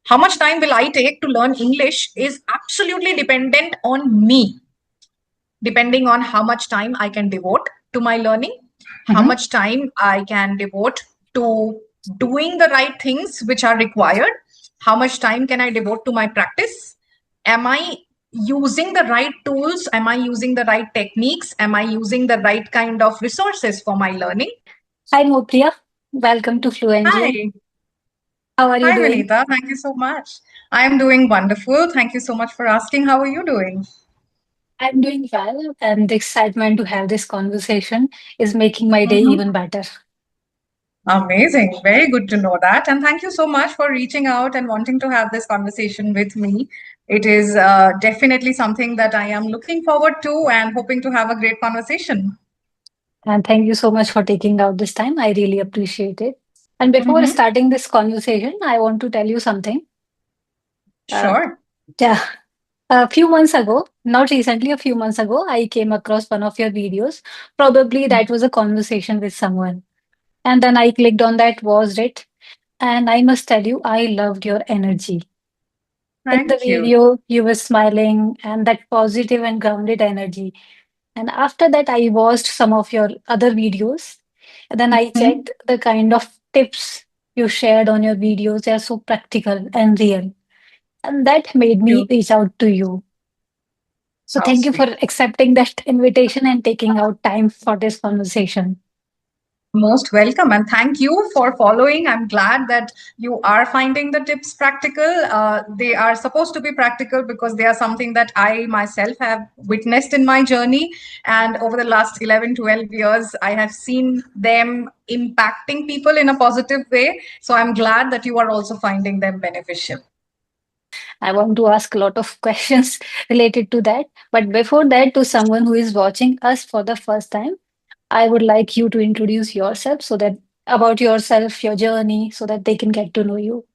How much time will I take to learn English is absolutely dependent on me, depending on how much time I can devote to my learning, how Mhm. much time I can devote to doing the right things which are required, how much time can I devote to my practice. Am I using the right tools? Am I using the right techniques? Am I using the right kind of resources for my learning? Hi, Mopriya. Welcome to Fluenzio. Hi. How are you Hi, doing? Vineeta. Thank you so much. I am doing wonderful. Thank you so much for asking. How are you doing? I'm doing well, and the excitement to have this conversation is making my day Mhm. even better. Amazing. Very good to know that. And thank you so much for reaching out and wanting to have this conversation with me. It is definitely something that I am looking forward to and hoping to have a great conversation. And thank you so much for taking out this time. I really appreciate it. And before Hmm. starting this conversation, I want to tell you something. Uh, Sure. yeah, a few months ago, not recently, a few months ago, I came across one of your videos. Probably that was a conversation with someone. And then I clicked on that, was it? And I must tell you, I loved your energy. In the Thank you. video, you were smiling and that positive and grounded energy. And after that, I watched some of your other videos. And then I Mhm. checked the kind of tips you shared on your videos. They are so practical and real. And that made Thank me you. reach out to you. So How thank you for sweet. accepting that invitation and taking out time for this conversation. Most welcome and thank you for following. I'm glad that you are finding the tips practical. They are supposed to be practical because they are something that I myself have witnessed in my journey. And over the last 11, 12 years, I have seen them impacting people in a positive way. So I'm glad that you are also finding them beneficial. I want to ask a lot of questions related to that. But before that, to someone who is watching us for the first time, I would like you to introduce yourself so that about yourself, your journey, so that they can get to know you.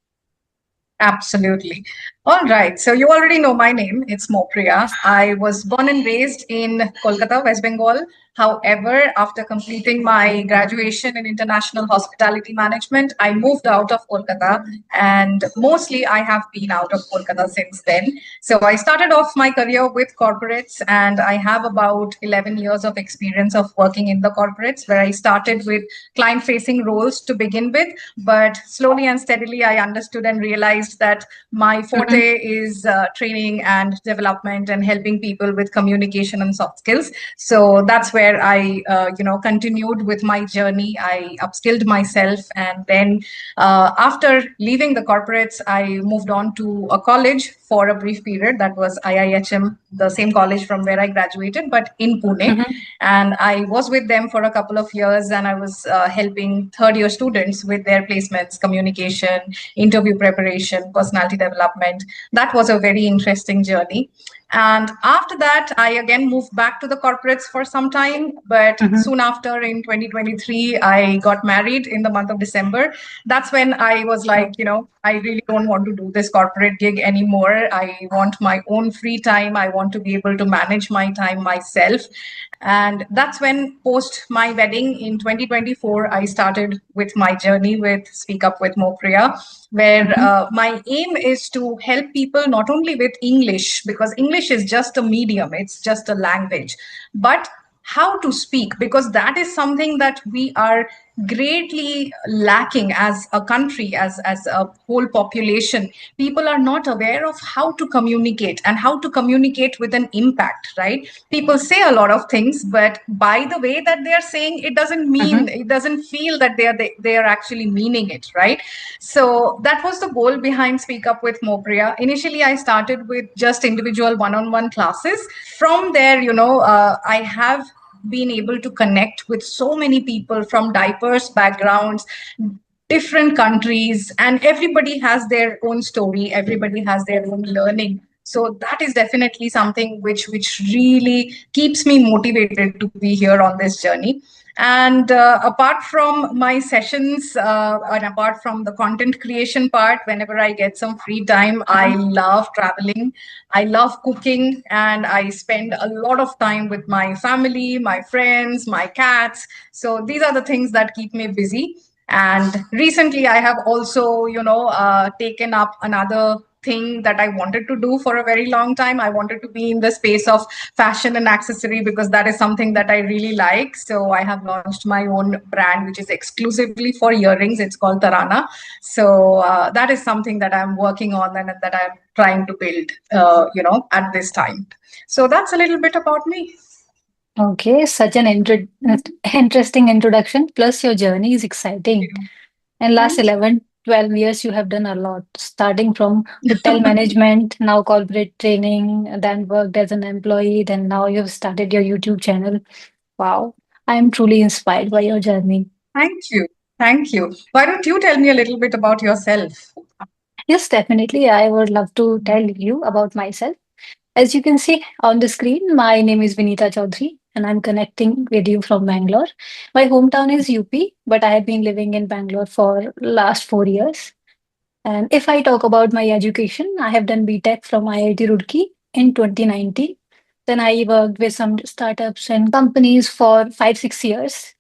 Absolutely. All right. So you already know my name. It's Mopriya. I was born and raised in Kolkata, West Bengal. However, after completing my graduation in international hospitality management, I moved out of Kolkata and mostly I have been out of Kolkata since then. So I started off my career with corporates and I have about 11 years of experience of working in the corporates where I started with client facing roles to begin with. But slowly and steadily, I understood and realized that my Mhm. forte is training and development and helping people with communication and soft skills. So that's where I, continued with my journey. I upskilled myself, and then after leaving the corporates, I moved on to a college for a brief period. That was IIHM, the same college from where I graduated, but in Pune. Mhm. And I was with them for a couple of years, and I was helping third year students with their placements, communication, interview preparation, personality development. That was a very interesting journey. And after that, I again moved back to the corporates for some time. But Mhm. soon after, in 2023, I got married in the month of December. That's when I was like, I really don't want to do this corporate gig anymore. I want my own free time. I want to be able to manage my time myself. And that's when, post my wedding in 2024, I started with my journey with Speak Up with Mopriya, where Mhm. my aim is to help people not only with English, because English is just a medium, it's just a language, but how to speak, because that is something that we are greatly lacking as a country, as a whole population. People are not aware of how to communicate and how to communicate with an impact, right? People say a lot of things, but by the way that they are saying, Mhm. it doesn't feel that they are actually meaning it, right? So that was the goal behind Speak Up with Mopriya. Initially, I started with just individual one-on-one classes. From there, I have been able to connect with so many people from diverse backgrounds, different countries, and everybody has their own story, everybody has their own learning. So that is definitely something which really keeps me motivated to be here on this journey. And apart from my sessions, and apart from the content creation part, whenever I get some free time, I Mhm. love traveling. I love cooking, and I spend a lot of time with my family, my friends, my cats. So these are the things that keep me busy. And recently I have also, taken up another thing that I wanted to do for a very long time. I wanted to be in the space of fashion and accessory because that is something that I really like. So I have launched my own brand, which is exclusively for earrings. It's called Tarana. So that is something that I'm working on and that I'm trying to build, at this time. So that's a little bit about me. Okay, such an interesting introduction. Plus, your journey is exciting. And last Thank 11, 12 years, you have done a lot, starting from hotel you. management, now corporate training, then worked as an employee, then now you've started your YouTube channel. Wow, I am truly inspired by your journey. Thank you. Thank you. Why don't you tell me a little bit about yourself? Yes, definitely. I would love to tell you about myself. As you can see on the screen, my name is Vineeta Chaudhary, and I'm connecting with you from Bangalore. My hometown is UP, but I have been living in Bangalore for last 4 years. And if I talk about my education, I have done BTech from IIT Roorkee in 2019. Then I worked with some startups and companies for 5, 6 years.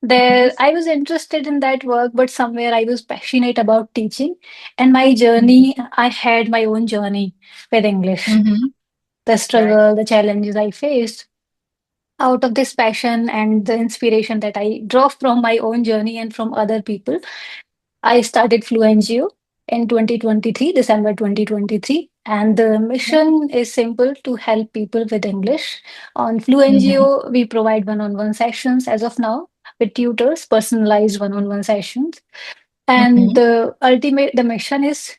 There, I was interested in that work, but somewhere I was passionate about teaching. And my journey, I had my own journey with English, Mm-hmm. the Right. struggle, the challenges I faced. Out of this passion and the inspiration that I draw from my own journey and from other people, I started Fluenzio in 2023, December 2023. And the mission is simple to help people with English. On Mm-hmm. Fluenzio, we provide one on one sessions as of now with tutors, personalized one on one sessions. And Mm-hmm. the mission is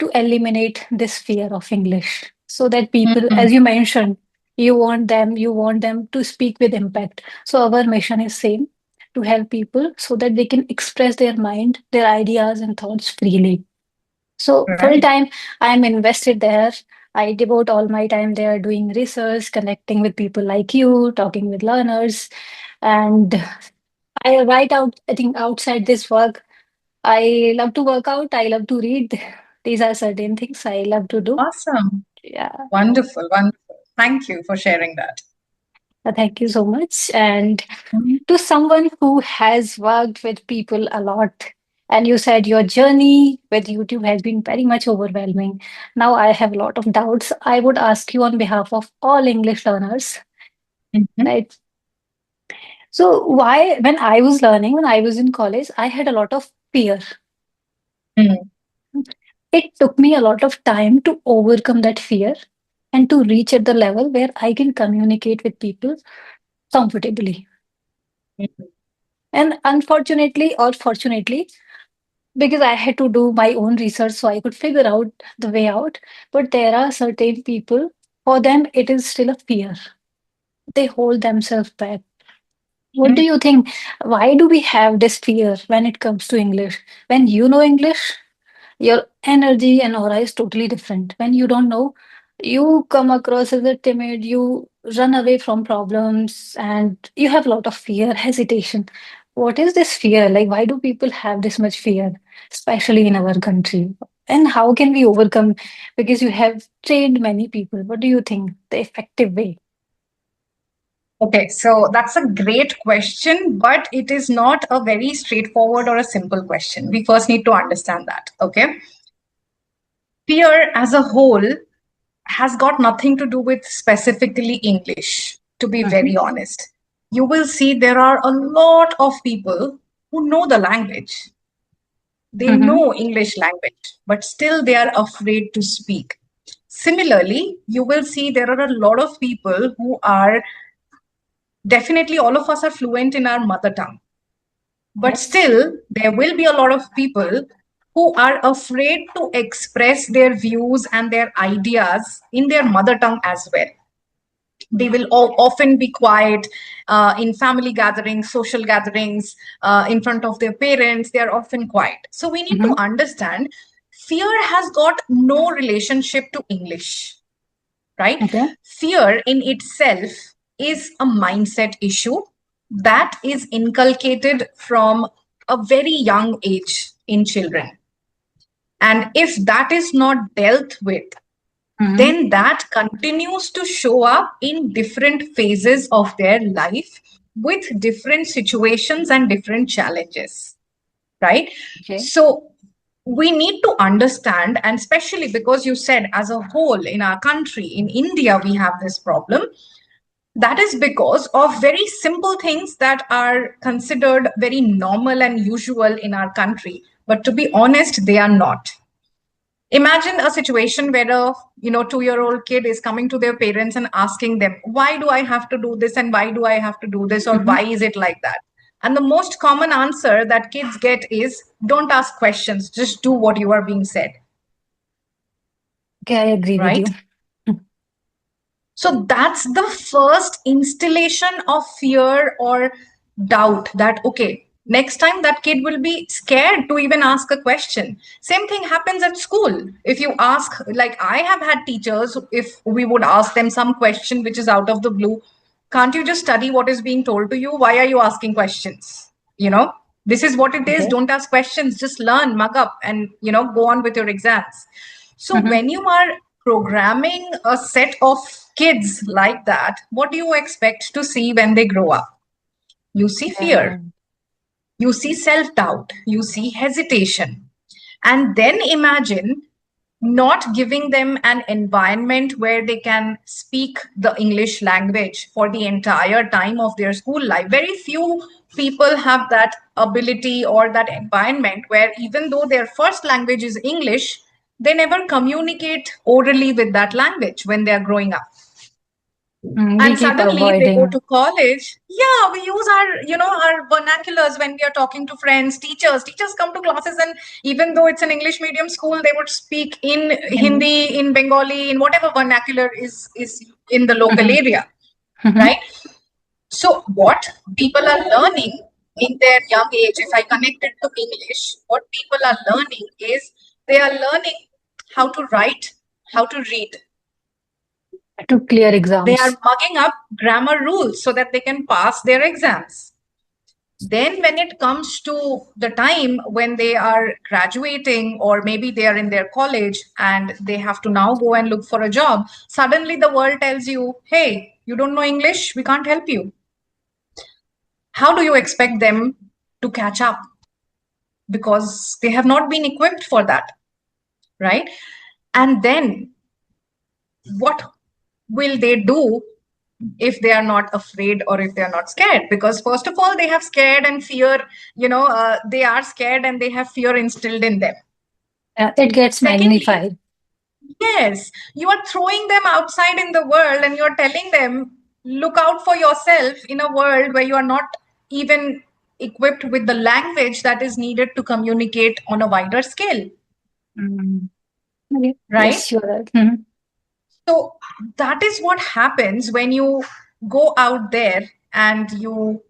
to eliminate this fear of English so that people, Mm-hmm. as you mentioned, you want them to speak with impact. So our mission is same, to help people so that they can express their mind, their ideas and thoughts freely. So full Right. time, I'm invested there. I devote all my time there doing research, connecting with people like you, talking with learners, and I write out. I think outside this work, I love to work out. I love to read. These are certain things I love to do. Awesome. Yeah. Wonderful. Wonderful. Thank you for sharing that. Thank you so much. And Mhm. to someone who has worked with people a lot, and you said your journey with YouTube has been very much overwhelming. Now I have a lot of doubts. I would ask you on behalf of all English learners, Mhm. right? So why, when I was learning, when I was in college, I had a lot of fear. Mm. It took me a lot of time to overcome that fear and to reach at the level where I can communicate with people comfortably. Mhm. And unfortunately or fortunately, because I had to do my own research so I could figure out the way out. But there are certain people, for them, it is still a fear. They hold themselves back. What do Mhm. you think? Why do we have this fear when it comes to English? When you know English, your energy and aura is totally different. When you don't know, you come across as a timid, you run away from problems, and you have a lot of fear, hesitation. What is this fear? Like, why do people have this much fear, especially in our country? And how can we overcome? Because you have trained many people. What do you think the effective way? Okay, so that's a great question, but it is not a very straightforward or a simple question. We first need to understand that. Okay. Fear as a whole has got nothing to do with specifically English, to be Mhm, very honest. You will see there are a lot of people who know the language. They mhm, know English language, but still they are afraid to speak. Similarly, you will see there are a lot of people who are definitely, all of us are fluent in our mother tongue, but yes. still there will be a lot of people who are afraid to express their views and their ideas in their mother tongue as well. They will often be quiet in family gatherings, social gatherings, in front of their parents. They are often quiet. So we need to Mhm, understand fear has got no relationship to English, right? okay. Fear in itself is a mindset issue that is inculcated from a very young age in children. And if that is not dealt with, Mhm. then that continues to show up in different phases of their life with different situations and different challenges. right? Okay. So we need to understand, and especially because you said as a whole in our country, in India, we have this problem. That is because of very simple things that are considered very normal and usual in our country. But to be honest, they are not. Imagine a situation where a 2-year-old kid is coming to their parents and asking them, why do I have to do this, and why do I have to do this, or Mm-hmm. why is it like that? And the most common answer that kids get is, don't ask questions, just do what you are being said, Okay, I agree with you. right? So that's the first installation of fear or doubt that, okay, next time that kid will be scared to even ask a question. Same thing happens at school. If you ask, like I have had teachers, if we would ask them some question which is out of the blue, can't you just study what is being told to you? Why are you asking questions? You know, this is what it is. Okay. Don't ask questions, just learn, mug up, and, go on with your exams. So Mm-hmm. when you are programming a set of kids like that, what do you expect to see when they grow up? You see fear, Yeah. you see self doubt, you see hesitation. And then imagine not giving them an environment where they can speak the English language for the entire time of their school life. Very few people have that ability or that environment where, even though their first language is English, they never communicate orally with that language when they are growing up. We And keep suddenly they go avoiding. to college. Yeah, we use our vernaculars when we are talking to friends. Teachers come to classes, and even though it's an English medium school, they would speak in In. Hindi, in Bengali, in whatever vernacular is in the local Mm-hmm. area, Mm-hmm. right? So what people are learning in their young age, if I connect it to English, what people are learning is, they are learning how to write, how to read. To clear They are exams. mugging up grammar rules so that they can pass their exams. Then, when it comes to the time when they are graduating, or maybe they are in their college and they have to now go and look for a job, suddenly the world tells you, hey, you don't know English, we can't help you. How do you expect them to catch up? Because they have not been equipped for that, right? And then what will they do if they are not afraid, or if they are not scared? Because first of all, they have scared and fear, they are scared and they have fear instilled in them. It gets Secondly, magnified. yes, you are throwing them outside in the world, and you're telling them, look out for yourself in a world where you are not even equipped with the language that is needed to communicate on a wider scale, Mm. Okay. right? Yes, you're right. Mm-hmm. So that is what happens when you go out there and you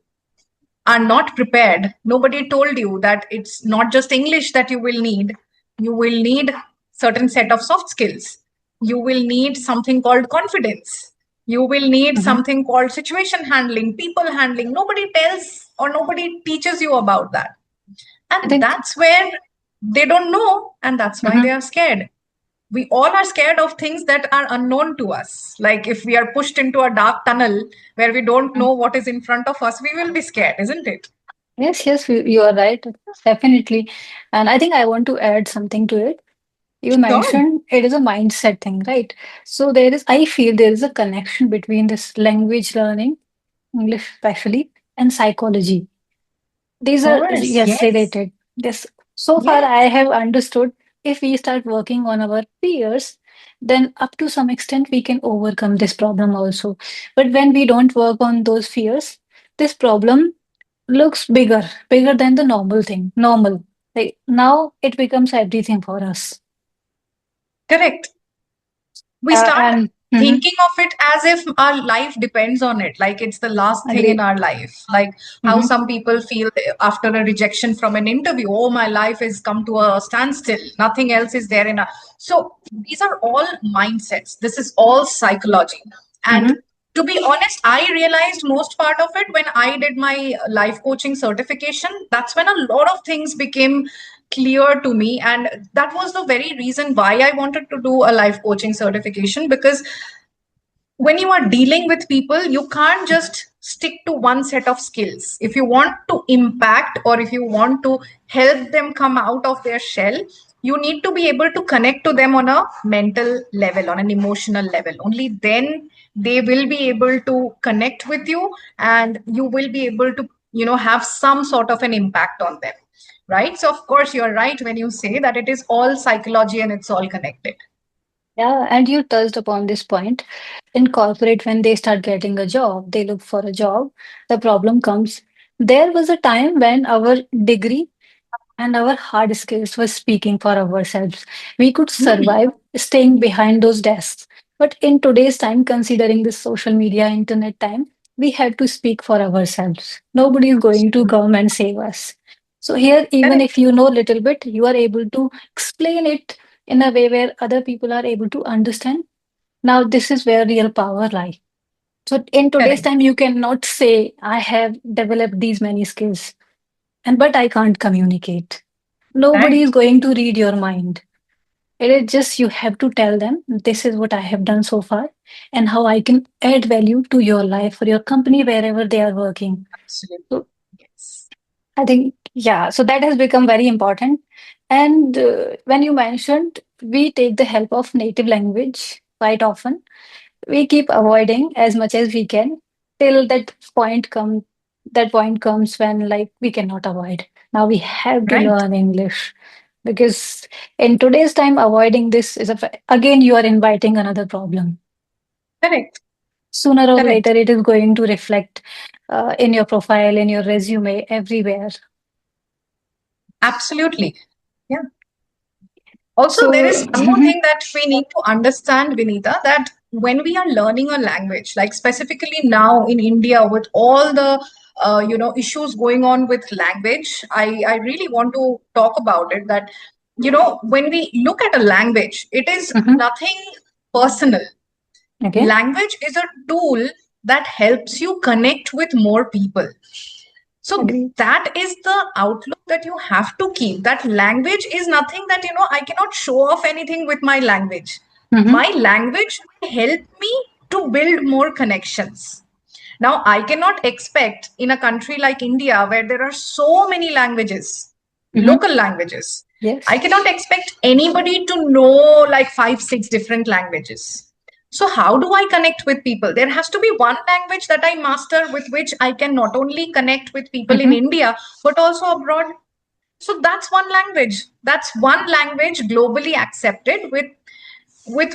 are not prepared. Nobody told you that it's not just English that you will need. You will need certain set of soft skills. You will need something called confidence. You will need Mm-hmm. something called situation handling, people handling. Nobody tells or nobody teaches you about that. I And think. that's where they don't know, and that's why Mm-hmm. they are scared. We all are scared of things that are unknown to us. Like if we are pushed into a dark tunnel where we don't know what is in front of us, we will be scared, isn't it? Yes, yes, you are right. Definitely. And I think I want to add something to it. You Sure. mentioned it is a mindset thing, right? So I feel there is a connection between this language learning, English especially, and psychology. Of These are, course, yes, yes, related. This, so far, I yes, have understood if we start working on our fears, then up to some extent we can overcome this problem also. But when we don't work on those fears, this problem looks bigger than the normal thing. Normal. Like now it becomes everything for us. correct. We start And mhm, thinking of it as if our life depends on it, like it's the last thing in agree. our life. Like how Hmm. some people feel after a rejection from an interview, oh, my life has come to a standstill, nothing else is there in a. So these are all mindsets, this is all psychology. And Hmm. to be honest, I realized most part of it when I did my life coaching certification. That's when a lot of things became clear to me, and that was the very reason why I wanted to do a life coaching certification. Because when you are dealing with people, you can't just stick to one set of skills. If you want to impact, or if you want to help them come out of their shell, you need to be able to connect to them on a mental level, on an emotional level. Only then they will be able to connect with you, and you will be able to, have some sort of an impact on them. Right? So, of course, you're right when you say that it is all psychology and it's all connected. Yeah, and you touched upon this point. In corporate, when they start getting a job, they look for a job. The problem comes. There was a time when our degree and our hard skills were speaking for ourselves. We could Hmm. survive staying behind those desks. But in today's time, considering this social media, internet time, we have to speak for ourselves. Nobody is going to Absolutely. come and save us. So here, even Correct. if you know a little bit, you are able to explain it in a way where other people are able to understand. Now, this is where real power lies. So in today's Correct. time, you cannot say, I have developed these many skills, and but I can't communicate. Nobody Right. is going to read your mind. It is just you have to tell them, this is what I have done so far and how I can add value to your life or your company wherever they are working. Absolutely. So Yes. I think, yeah, so that has become very important. And when you mentioned we take the help of native language quite often, we keep avoiding as much as we can till that point comes when like we cannot avoid. Now we have to Right. learn English because in today's time avoiding this is again you are inviting another problem. Correct. Sooner or later Correct. it is going to reflect in your profile, in your resume, everywhere. Absolutely. Yeah. Also, there So is one more thing that we need to understand, Vineeta, that when we are learning a language, like specifically now in India, with all the issues going on with language, I really want to talk about it. That when we look at a language, it is Mhm. nothing personal. Okay. Language is a tool that helps you connect with more people. So Agreed. that is the outlook that you have to keep. That language is nothing that, I cannot show off anything with my language. Mhm. My language will help me to build more connections. Now, I cannot expect in a country like India where there are so many languages, Mhm. local languages, I Yes. cannot expect anybody to know like five, six different languages. So, how do I connect with people? There has to be one language that I master with which I can not only connect with people in Mhm. India, but also abroad. So, that's one language. That's one language globally accepted with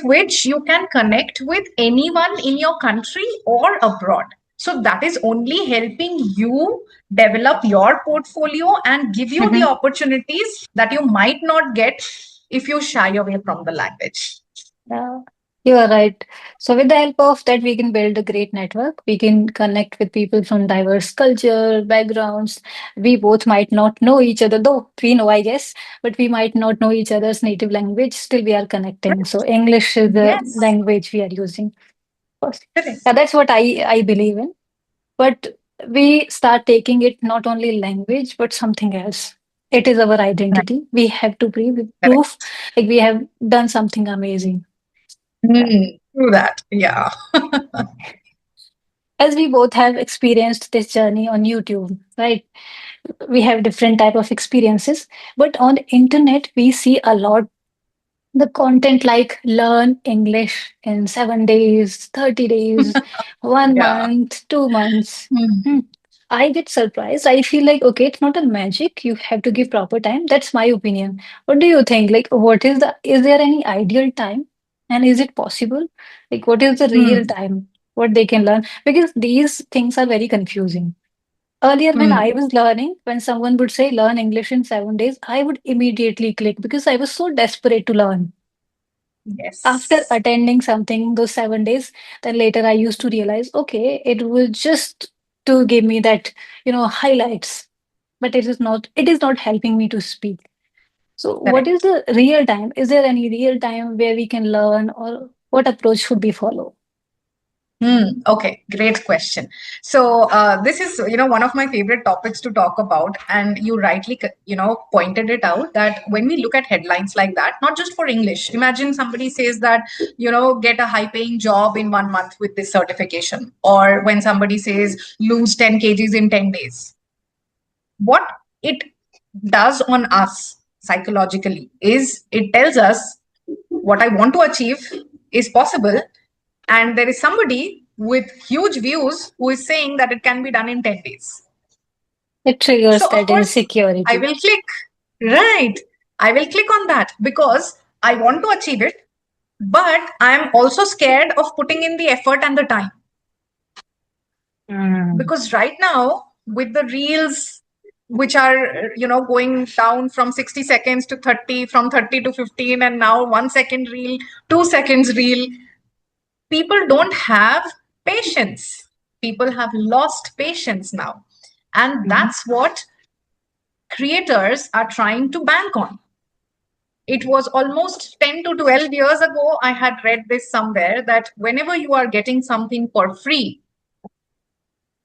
which you can connect with anyone in your country or abroad. So that is only helping you develop your portfolio and give you the Mhm. opportunities that you might not get if you shy away from the language. Yeah, you are right. So, with the help of that, we can build a great network. We can connect with people from diverse culture, backgrounds. We both might not know each other, though we know, I guess, but we might not know each other's native language. Still, we are connecting. So, English is the Yes, language we are using. First. Yeah, correct, that's what I believe in. But we start taking it not only language, but something else. It is our right, identity. We have to prove correct. like we have done something amazing. Yeah. True that. Yeah, As we both have experienced this journey on YouTube, right? We have different type of experiences, but on the internet we see a lot the content like learn English in 7 days, 30 days, one yeah. month, 2 months. Hmm. Hmm. I get surprised. I feel like, okay, it's not a magic. You have to give proper time. That's my opinion. What do you think? Like, is there any ideal time? And is it possible? Like, what is the real Hmm. time? What they can learn? Because these things are very confusing. Earlier, when Hmm. I was learning, when someone would say learn English in 7 days, I would immediately click because I was so desperate to learn. After Yes, attending something those 7 days, then later I used to realize, okay, it will just to give me that, highlights, but it is not helping me to speak. So what is correct. the real time? Is there any real time where we can learn or what approach should we follow? Okay, great question. So this is, one of my favorite topics to talk about, and you rightly, pointed it out that when we look at headlines like that, not just for English, imagine somebody says that, get a high-paying job in 1 month with this certification, or when somebody says lose 10 kgs in 10 days. What it does on us psychologically is it tells us what I want to achieve is possible, and there is somebody with huge views who is saying that it can be done in 10 days. It So, triggers of that course, I insecurity. will click. Right. I will click on that because I want to achieve it, but I'm also scared of putting in the effort and the time. Mm. Because right now, with the reels, which are, going down from 60 seconds to 30, from 30 to 15, and now 1 second reel, 2 seconds reel, people don't have patience. People have lost patience now. And Mhm. that's what creators are trying to bank on. It was almost 10 to 12 years ago, I had read this somewhere that whenever you are getting something for free,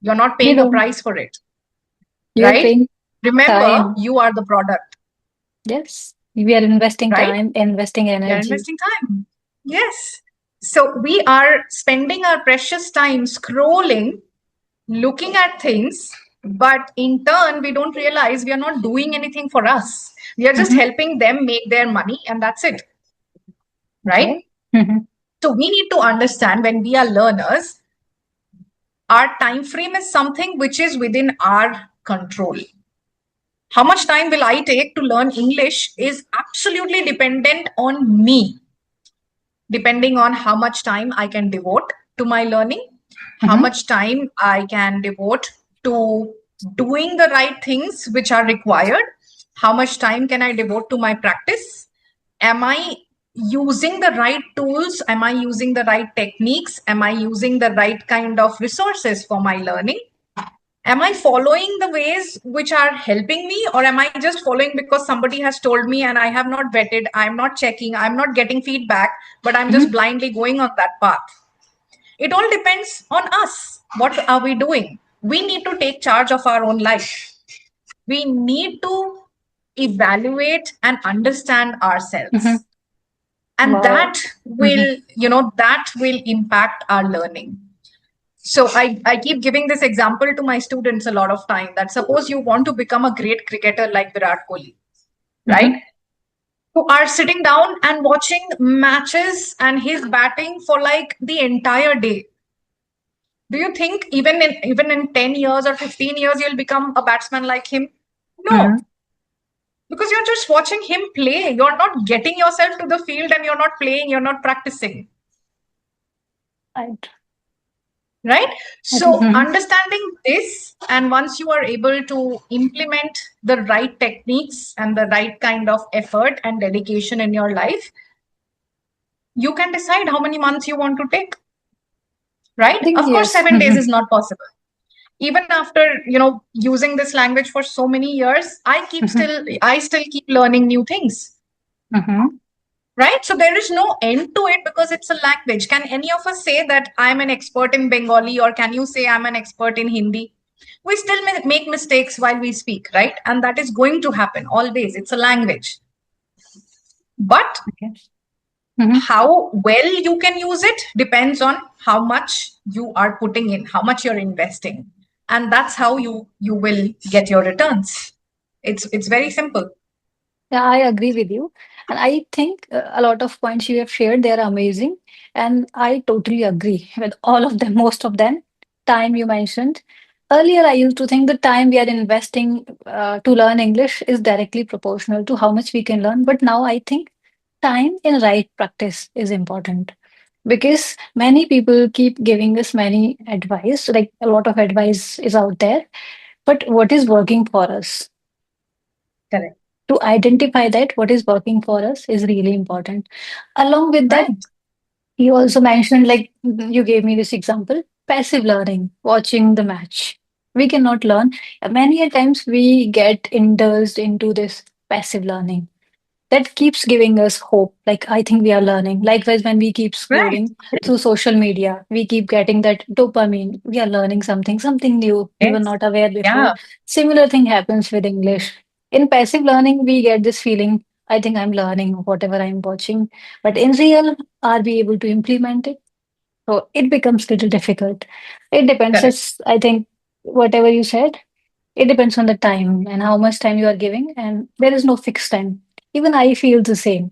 you're not You paying a don't. price for it, You're right? paying Remember, time. you are the product, Yes. We are investing right? time, investing You're energy. investing time. Yes. So we are spending our precious time scrolling, looking at things, but in turn, we don't realize we are not doing anything for us. We are just Mhm. helping them make their money, and that's it, right? Okay. Mhm. So we need to understand when we are learners, our time frame is something which is within our control. How much time will I take to learn English is absolutely dependent on me, depending on how much time I can devote to my learning, how Mhm. much time I can devote to doing the right things which are required, how much time can I devote to my practice. Am I using the right tools? Am I using the right techniques? Am I using the right kind of resources for my learning? Am I following the ways which are helping me, or am I just following because somebody has told me and I have not vetted, I'm not checking, I'm not getting feedback, but I'm Mhm. just blindly going on that path? It all depends on us. What are we doing? We need to take charge of our own life. We need to evaluate and understand Mhm. ourselves, and Wow. Mhm. that will impact our learning. So I keep giving this example to my students a lot of time, that suppose you want to become a great cricketer like Virat Kohli, right? Mhm. Who are sitting down and watching matches and his batting for like the entire day. Do you think even in 10 years or 15 years you'll become a batsman like him? No, Mhm. because you're just watching him play. You're not getting yourself to the field, and you're not playing, you're not practicing. Right. Right. I think. So Mhm. understanding this, and once you are able to implement the right techniques and the right kind of effort and dedication in your life, you can decide how many months you want to take. I Right. think Of course, yes. 7 days Mhm. is not possible. Even after using this language for so many years, Mhm. I still keep learning new things. Mhm. Right. So there is no end to it because it's a language. Can any of us say that I'm an expert in Bengali, or can you say I'm an expert in Hindi? We still make mistakes while we speak, right? And that is going to happen always. It's a language. But Okay. Mhm. how well you can use it depends on how much you are putting in, how much you're investing. And that's how you will get your returns. It's very simple. Yeah, I agree with you. And I think a lot of points you have shared, they're amazing. And I totally agree with all of them, most of them. Time you mentioned. Earlier, I used to think the time we are investing to learn English is directly proportional to how much we can learn. But now I think time in right practice is important because many people keep giving us many advice, like a lot of advice is out there. But what is working for us? Correct. To identify that what is working for us is really important. Along with that, Right. you also mentioned, like you gave me this example, passive learning, watching the match. We cannot learn. Many a times we get indulged into this passive learning. that keeps giving us hope. Like, I think we are learning. Likewise, when we keep Right. scrolling through social media, we keep getting that dopamine. We are learning something, something new we were Yes. not aware before. Yeah. Similar thing happens with English. In passive learning, we get this feeling, I think I'm learning whatever I'm watching. But in real, are we able to implement it? So it becomes little difficult. It depends. Correct. It's, I think, whatever you said, it depends on the time and how much time you are giving, and there is no fixed time. Even I feel the same.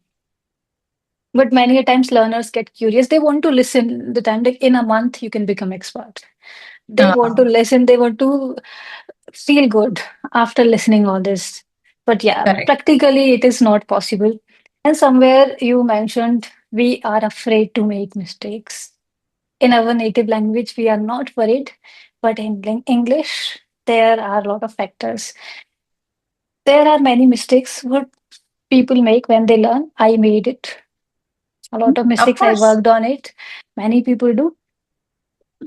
But many a times learners get curious. They want to listen the time. Like in a month, you can become expert. They want to Uh, listen. They want to feel good after listening all this. But yeah, Correct. practically it is not possible. And somewhere you mentioned we are afraid to make mistakes. In our native language, we are not worried. But in English, there are a lot of factors. There are many mistakes what people make when they learn. I made it. A lot of Of mistakes. I course. worked on it. Many people do.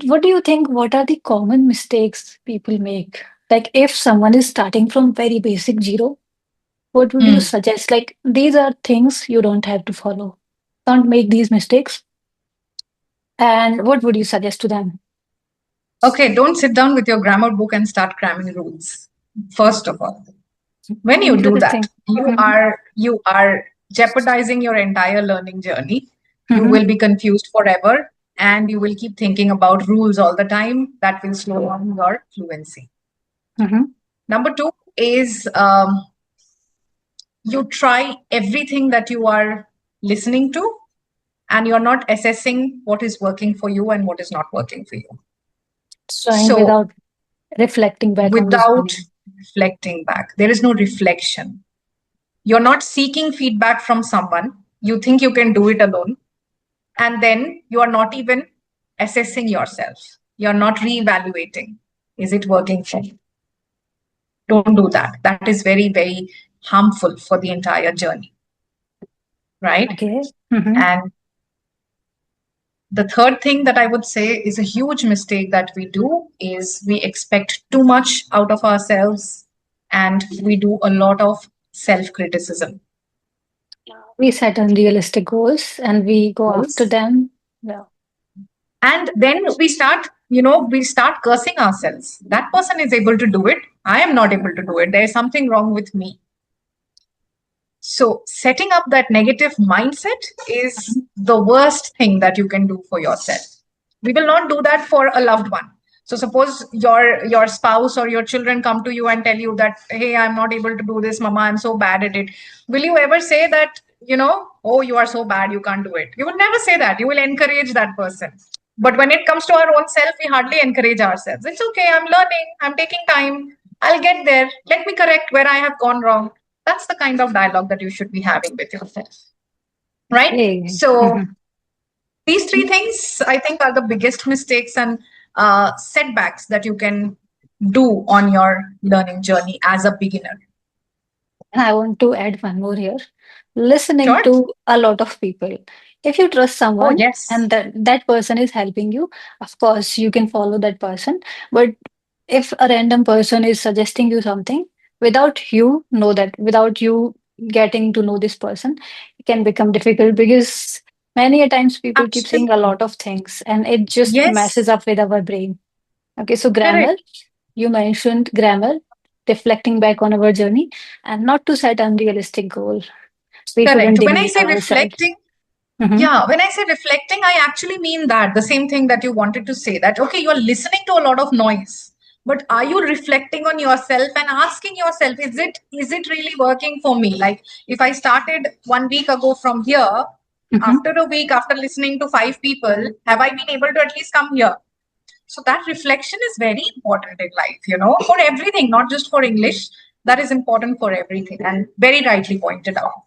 What do you think? What are the common mistakes people make? Like if someone is starting from very basic zero, what would you Hmm. suggest? Like these are things you don't have to follow. Don't make these mistakes. And what would you suggest to them? Okay, don't sit down with your grammar book and start cramming rules. First of all, when you do that, Interesting. Hmm. you are jeopardizing your entire learning journey. You Hmm. will be confused forever, and you will keep thinking about rules all the time. That will slow down your fluency. Hmm. Number two is you try everything that you are listening to, and you're not assessing what is working for you and what is not working for you. Trying So, without reflecting back on the without journey. reflecting back, there is no reflection. You're not seeking feedback from someone. You think you can do it alone. And then you are not even assessing yourself. You're not reevaluating. Is it working for me? Don't do that. That is very, very harmful for the entire journey, right? Okay. Hmm. And the third thing that I would say is a huge mistake that we do is we expect too much out of ourselves and we do a lot of self criticism. We set unrealistic goals and we go after Goals. them. Well, And then we start cursing ourselves. That person is able to do it. I am not able to do it. There is something wrong with me. So, setting up that negative mindset is the worst thing that you can do for yourself. We will not do that for a loved one. So, suppose your spouse or your children come to you and tell you that, "Hey, I'm not able to do this, Mama. I'm so bad at it." Will you ever say that? Oh, you are so bad, you can't do it. You will never say that. You will encourage that person. But when it comes to our own self, we hardly encourage ourselves. It's okay. I'm learning. I'm taking time. I'll get there. Let me correct where I have gone wrong. That's the kind of dialogue that you should be having with yourself, right? hey. So Mhm. these three things I think are the biggest mistakes and setbacks that you can do on your learning journey as a beginner. And I want to add one more here. Listening Sure. to a lot of people. If you trust Oh, someone yes. and that person is helping you, of course you can follow that person. But if a random person is suggesting you something without you know that, without you getting to know this person, it can become difficult because many a times people keep saying a Absolutely. lot of things and it just messes Yes. up with our brain. Okay, so grammar, Correct. you mentioned grammar, reflecting back on our journey, and not to set unrealistic goals. We Correct. shouldn't When I demean say ourselves. reflecting, Hmm. yeah, when I say reflecting, I actually mean that the same thing that you wanted to say that, okay, you are listening to a lot of noise, but are you reflecting on yourself and asking yourself, is it really working for me? Like if I started 1 week ago from here, Hmm. after a week, after listening to five people, have I been able to at least come here? So that reflection is very important in life, for everything, not just for English. That is important for everything and very rightly pointed out.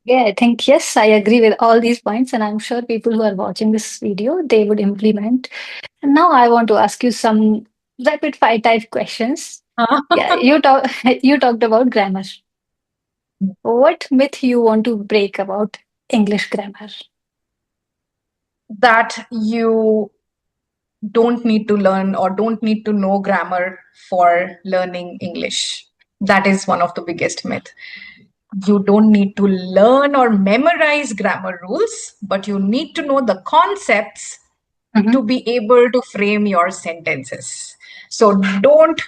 Yeah, I think yes, I agree with all these points, and I'm sure people who are watching this video they would implement. And now I want to ask you some rapid fire type questions. Yeah, you talk you talked about grammar. What myth you want to break about English grammar? That you don't need to learn or don't need to know grammar for learning English. That is one of the biggest myth. You don't need to learn or memorize grammar rules, but you need to know the concepts Mhm. to be able to frame your sentences. So don't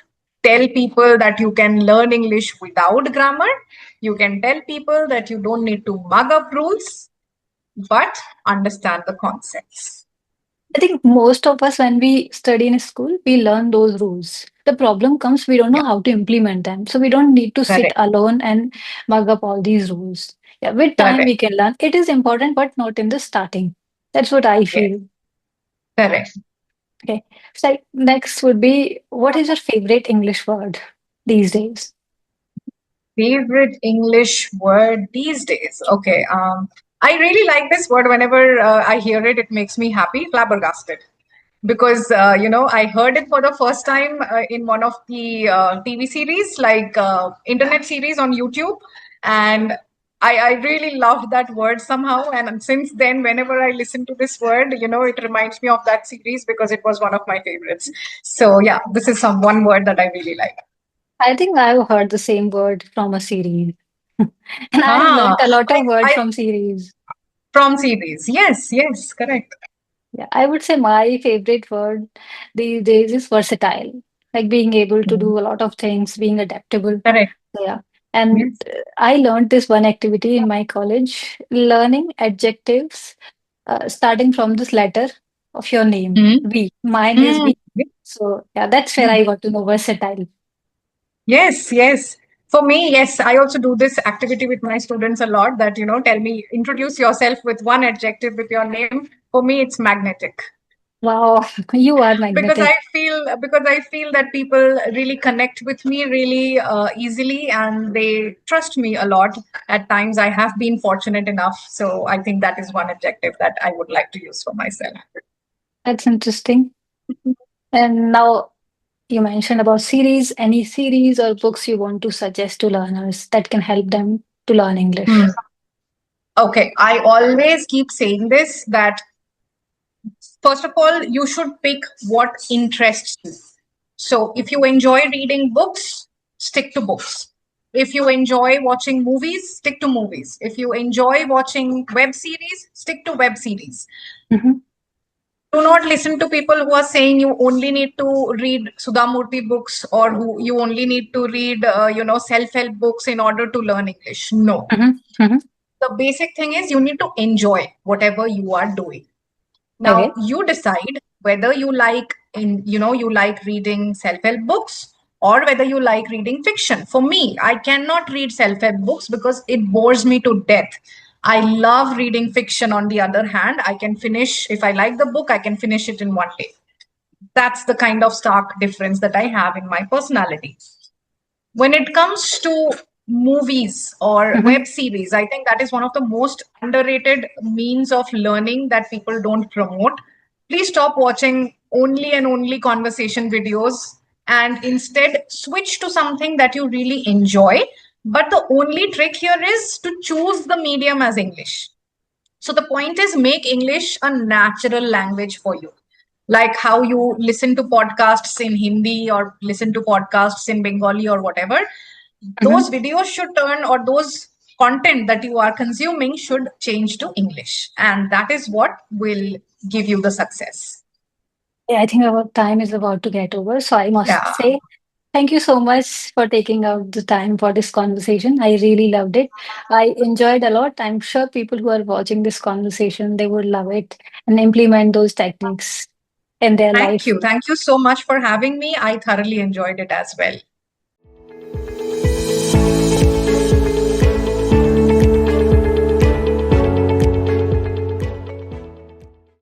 tell people that you can learn English without grammar. You can tell people that you don't need to mug up rules, but understand the concepts. I think most of us, when we study in school, we learn those rules. The problem comes, we don't Yeah, know how to implement them. So we don't need to sit correct, alone and mug up all these rules. Yeah, with time correct. we can learn. It is important, but not in the starting. That's what I Yes, feel. correct. Okay. So next would be, what is your favorite English word these days? Favorite English word these days? Okay. I really like this word. Whenever I hear it, it makes me happy. Flabbergasted. Because I heard it for the first time in one of the TV series, like internet series on YouTube, and I really loved that word somehow. And since then, whenever I listen to this word, it reminds me of that series because it was one of my favorites. So yeah, this is some one word that I really like. I think I've heard the same word from a series. And I have learned Ah, a lot of words I from series. from series. Yes, yes, correct. Yeah, I would say my favorite word these days is versatile, like being able to Mhm. do a lot of things, being adaptable. Correct. Yeah. And Yes. I learned this one activity in my college, learning adjectives, starting from this letter of your name, Mm. V. Mine is Mm. V. So, yeah, that's where I got to know versatile. Yes, yes. For me, yes, I also do this activity with my students a lot that, tell me, introduce yourself with one adjective with your name. For me, it's magnetic Wow, you are because magnetic. I feel that people really connect with me really easily and they trust me a lot. At times, I have been fortunate enough. So I think that is one adjective that I would like to use for myself. That's interesting. And now you mentioned about series, any series or books you want to suggest to learners that can help them to learn Hmm. English. Okay, I always keep saying this that first of all, you should pick what interests you. So, if you enjoy reading books, stick to books. If you enjoy watching movies, stick to movies. If you enjoy watching web series, stick to web series. Mhm, Do not listen to people who are saying you only need to read Sudhamurti books or who you only need to read, self-help books in order to learn English. No. mhm, mhm. The basic thing is you need to enjoy whatever you are doing. Now Okay. you decide whether you like reading self-help books or whether you like reading fiction. For me, I cannot read self-help books because it bores me to death. I love reading fiction. On the other hand, I can finish, if I like the book, I can finish it in one day. That's the kind of stark difference that I have in my personality. When it comes to movies or Mhm, web series, I think that is one of the most underrated means of learning that people don't promote. Please stop watching only and only conversation videos and instead switch to something that you really enjoy. But the only trick here is to choose the medium as English. So the point is make English a natural language for you. Like how you listen to podcasts in Hindi or listen to podcasts in Bengali or whatever. mhm. Those videos should turn or those content that you are consuming should change to English. And that is what will give you the success. Yeah, I think our time is about to get over. So I must Yeah. say thank you so much for taking out the time for this conversation. I really loved it. I enjoyed a lot. I'm sure people who are watching this conversation, they would love it and implement those techniques in their Thank life. you. Thank you so much for having me. I thoroughly enjoyed it as well.